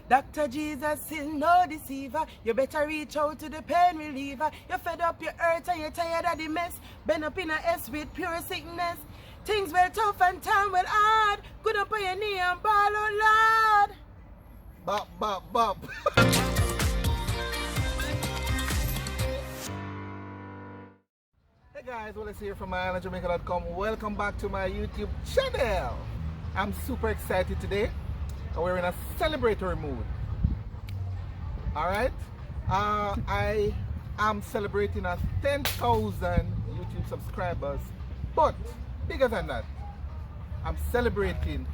Dr. Jesus is no deceiver. You better reach out to the pain reliever. You're fed up, you're hurt, and you're tired of the mess. Bend up in a S with pure sickness. Things well tough and time well hard. Good up on your knee and ball out loud. Bop, bop, bop. Hey guys, Wellesley here from My-Island-Jamaica.com. Welcome back to my YouTube channel. I'm super excited today. We're in a celebratory mood. Alright? I am celebrating a 10,000 YouTube subscribers. But bigger than that, I'm celebrating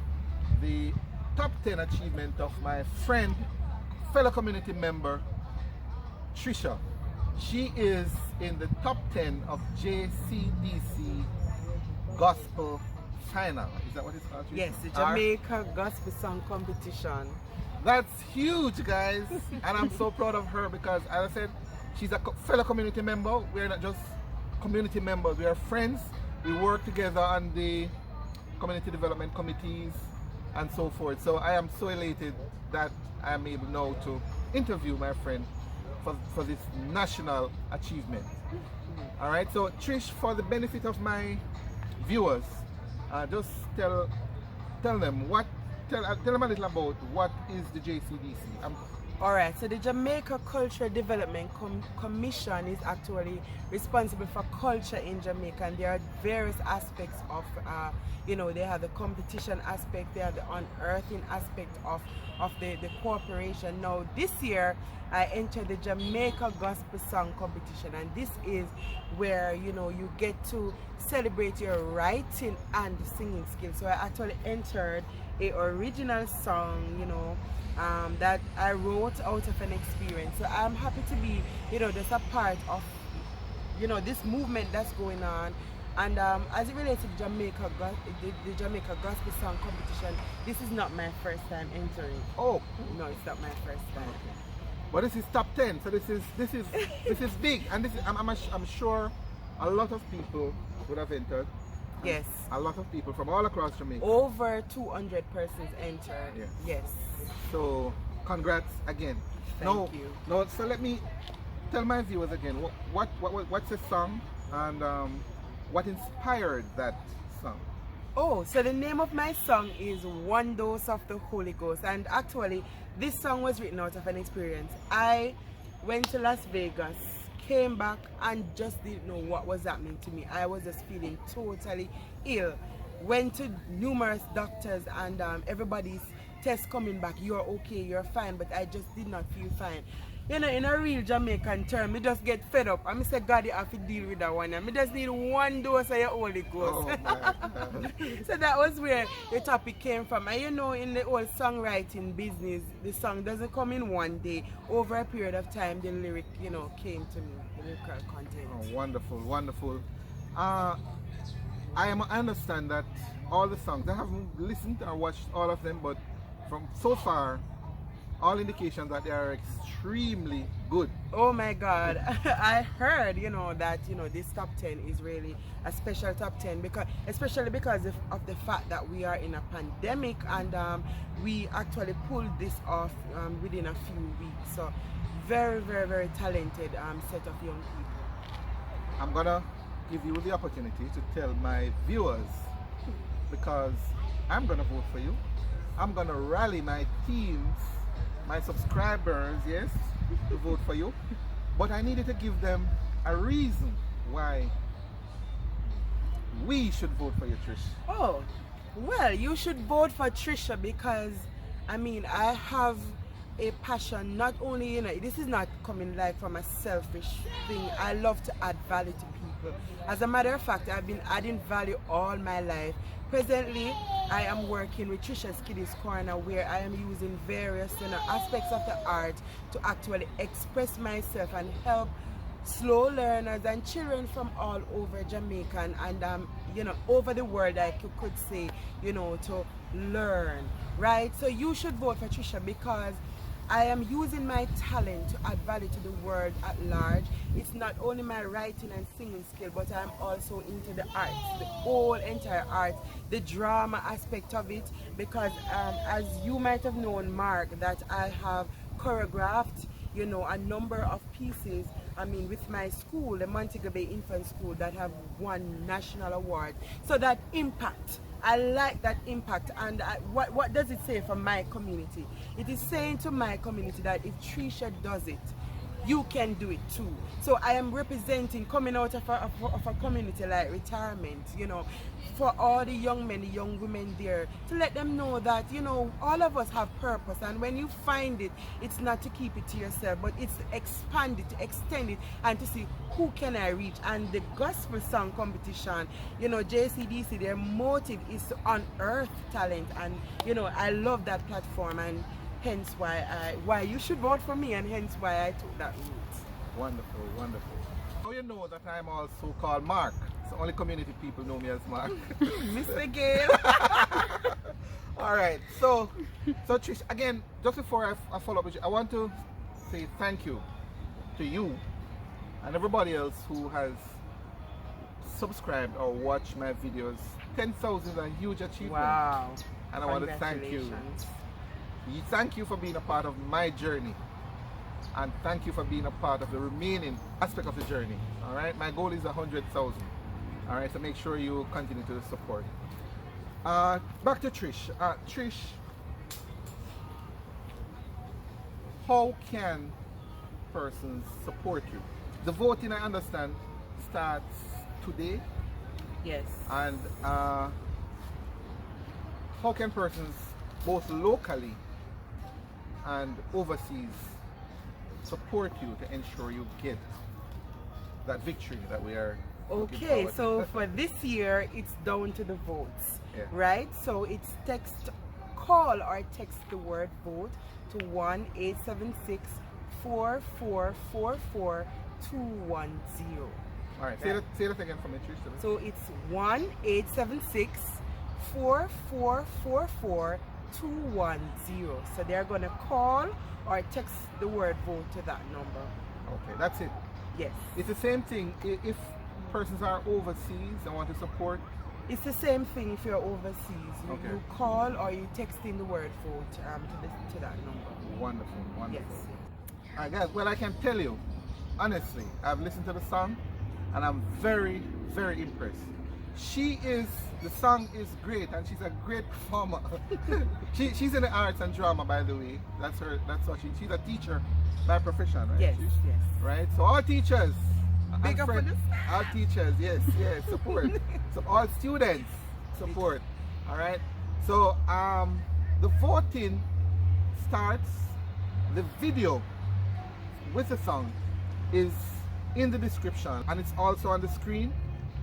the top 10 achievement of my friend, fellow community member, Trecia. She is in the top 10 of JCDC Gospel Final. Is that what it's called? Yes, the Jamaica Gospel Song Competition. That's huge, guys. And I'm so proud of her because, as I said, she's a fellow community member. We're not just community members, we are friends. We work together on the community development committees and so forth. So I am so elated that I am able now to interview my friend for this national achievement. All right, so Trish, for the benefit of my viewers, just tell them a little about what is the JCDC. Alright, so the Jamaica Cultural Development Commission is actually responsible for culture in Jamaica, and there are various aspects of, they have the competition aspect, they have the unearthing aspect of the cooperation. Now this year I entered the Jamaica Gospel Song Competition, and this is where you get to celebrate your writing and singing skills. So I actually entered a original song, that I wrote out of an experience. So I'm happy to be, just a part of, this movement that's going on. And as it relates to the Jamaica Gospel Song Competition, this is not my first time entering. Oh, no, it's not my first time. Okay. But this is top 10, so this is big, and this is, I'm sure a lot of people would have entered. Yes. A lot of people from all across Jamaica. Over 200 persons entered. Yes. Yes. So, congrats again. Thank you. No, so let me tell my viewers again, what's the song and what inspired that song? Oh, so the name of my song is One Dose of the Holy Ghost, and actually this song was written out of an experience. I went to Las Vegas, came back and just didn't know what was happening to me. I was just feeling totally ill. Went to numerous doctors and everybody's test coming back, you're okay, you're fine, but I just did not feel fine. In a real Jamaican term, me just get fed up. I say, God, you have to deal with that one. And me just need one dose of your Holy Ghost. Oh, so that was where the topic came from. And in the old songwriting business, the song doesn't come in one day. Over a period of time, the lyric, came to me, the lyrical content. Oh, wonderful, wonderful. I understand that all the songs, I haven't listened or watched all of them, but from so far, all indications that they are extremely good. Oh my God, I heard that this top 10 is really a special top 10 especially because of the fact that we are in a pandemic, and we actually pulled this off within a few weeks. So very, very, very talented set of young people. I'm gonna give you the opportunity to tell my viewers, because I'm gonna vote for you. I'm gonna rally my teams, my subscribers, yes, to vote for you. But I needed to give them a reason why we should vote for you, Trish. Oh, well, you should vote for Trecia because, I have a passion, not only, this is not coming from a selfish thing. I love to add value to people. As a matter of fact, I've been adding value all my life. Presently, I am working with Tricia's Kiddies Corner, where I am using various aspects of the art to actually express myself and help slow learners and children from all over Jamaica and over the world, I could say, to learn, right? So you should vote for Trecia because I am using my talent to add value to the world at large. It's not only my writing and singing skill, but I'm also into the arts, the whole entire art, the drama aspect of it, because as you might have known, Mark, that I have choreographed, you know, a number of pieces, I mean, with my school, the Montego Bay Infant School, that have won national awards. So that impact, I like that impact. And what does it say for my community? It is saying to my community that if Trecia does it, you can do it too. So I am representing, coming out of a community like retirement, you know, for all the young men, the young women there, to let them know that, you know, all of us have purpose, and when you find it, it's not to keep it to yourself, but it's to expand it, to extend it, and to see who can I reach. And the gospel song competition, you know, JCDC, their motive is to unearth talent, and you know, I love that platform, and hence why you should vote for me, and hence why I took that route. Wonderful, wonderful. Now you know that I'm also called Mark. So only community people know me as Mark. Mr. Gayle. All right. So Trish, again, just before I follow up with you, I want to say thank you to you and everybody else who has subscribed or watched my videos. 10,000 is a huge achievement. Wow. And I want to thank you. Thank you for being a part of my journey, and thank you for being a part of the remaining aspect of the journey. All right, my goal is 100,000. All right, so make sure you continue to support. Back to Trish. Trish, how can persons support you? The voting, I understand, starts today. Yes. And how can persons, both locally and overseas, support you to ensure you get that victory that we are looking Okay, forward to? so for this year, it's down to the votes, Yeah. right? So it's call or text the word vote to 1-876-4444-210. All right, say that again for me, Trish. So it's 1-876-4444-210. So they're going to call or text the word vote to that number. Okay, that's it. Yes. It's the same thing if persons are overseas and want to support. It's the same thing if you're overseas. Okay. You call or you text in the word vote to that number. Wonderful, wonderful. Yes. All right, guys, well, I can tell you, honestly, I've listened to the song and I'm very, very impressed. The song is great, and she's a great performer. She's in the arts and drama, by the way. That's what she's a teacher by profession, right? Yes, yes. Right? So all teachers, Big up for this. all teachers, yes, support. So all students, support. All right? So the voting starts, the video with the song is in the description, and it's also on the screen.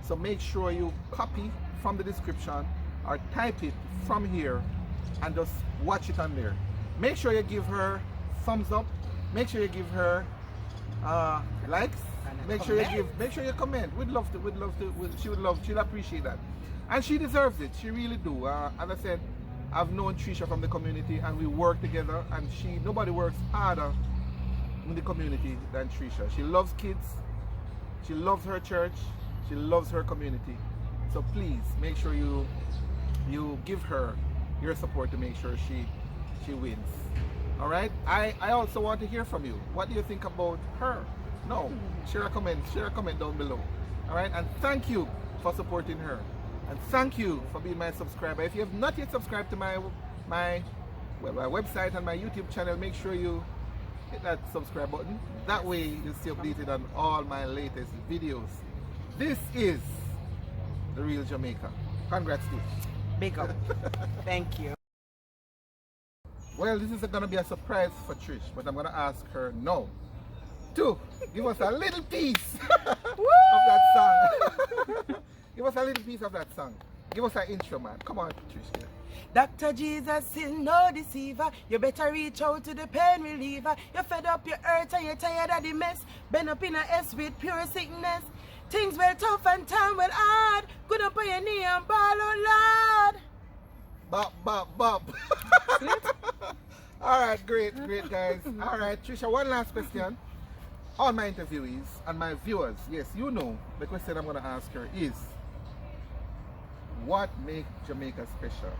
So make sure you copy from the description or type it from here and just watch it on there. Make sure you give her thumbs up. Make sure you give her likes. Make sure you comment. She'll appreciate that. And she deserves it. She really do. As I said, I've known Trecia from the community, and we work together, and nobody works harder in the community than Trecia. She loves kids. She loves her church. She loves her community. So please make sure you give her your support to make sure she wins. All right. I also want to hear from you. What do you think about her? No, share a comment down below. All right. And thank you for supporting her, and thank you for being my subscriber. If you have not yet subscribed to my website and my YouTube channel, make sure you hit that subscribe button. That way you'll stay updated on all my latest videos. This is The Real Jamaica. Congrats, Steve. Big up. Thank you. Well, this is going to be a surprise for Trish, but I'm going to ask her now to give us a little piece of that song. Give us a little piece of that song. Give us an intro, man. Come on, Trish. Dr. Jesus is no deceiver. You better reach out to the pain reliever. You're fed up, you're hurt, and you're tired of the mess. Been up in a S with pure sickness. Things well tough and time well hard. Good up on your knee and ball, oh Lord. Bop, bop, bop. All right, great, guys. All right, Trecia, one last question. All my interviewees and my viewers, yes, you know, the question I'm going to ask her is, what makes Jamaica special?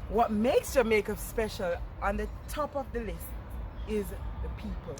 What makes Jamaica special on the top of the list is the people.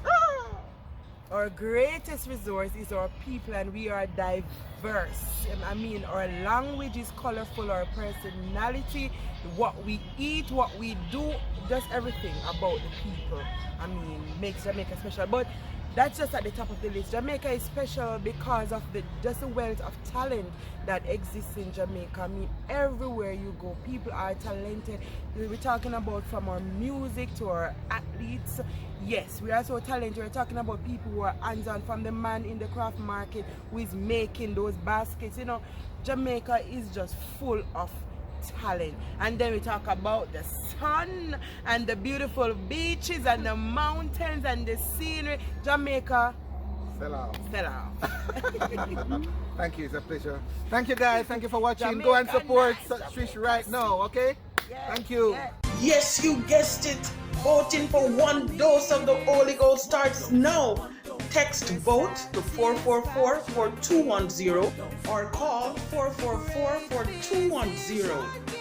Our greatest resource is our people, and we are diverse. I mean, our language is colorful, our personality, what we eat, what we do, just everything about the people, I mean, makes Jamaica special. But that's just at the top of the list. Jamaica is special because of just the wealth of talent that exists in Jamaica. I mean, everywhere you go, people are talented. We're talking about from our music to our athletes. Yes, we are so talented. We're talking about people who are hands-on, from the man in the craft market who is making those baskets. You know, Jamaica is just full of talent. And then we talk about the sun and the beautiful beaches and the mountains and the scenery. Jamaica, Sell out. Thank you, it's a pleasure. Thank you guys, thank you for watching. Jamaica, Go and support nice. Trecia right now, okay? yes, Thank you. yes. Yes, you guessed it. Voting for one dose of the Holy Ghost starts now. Text VOTE to 444-4210 or call 444-4210.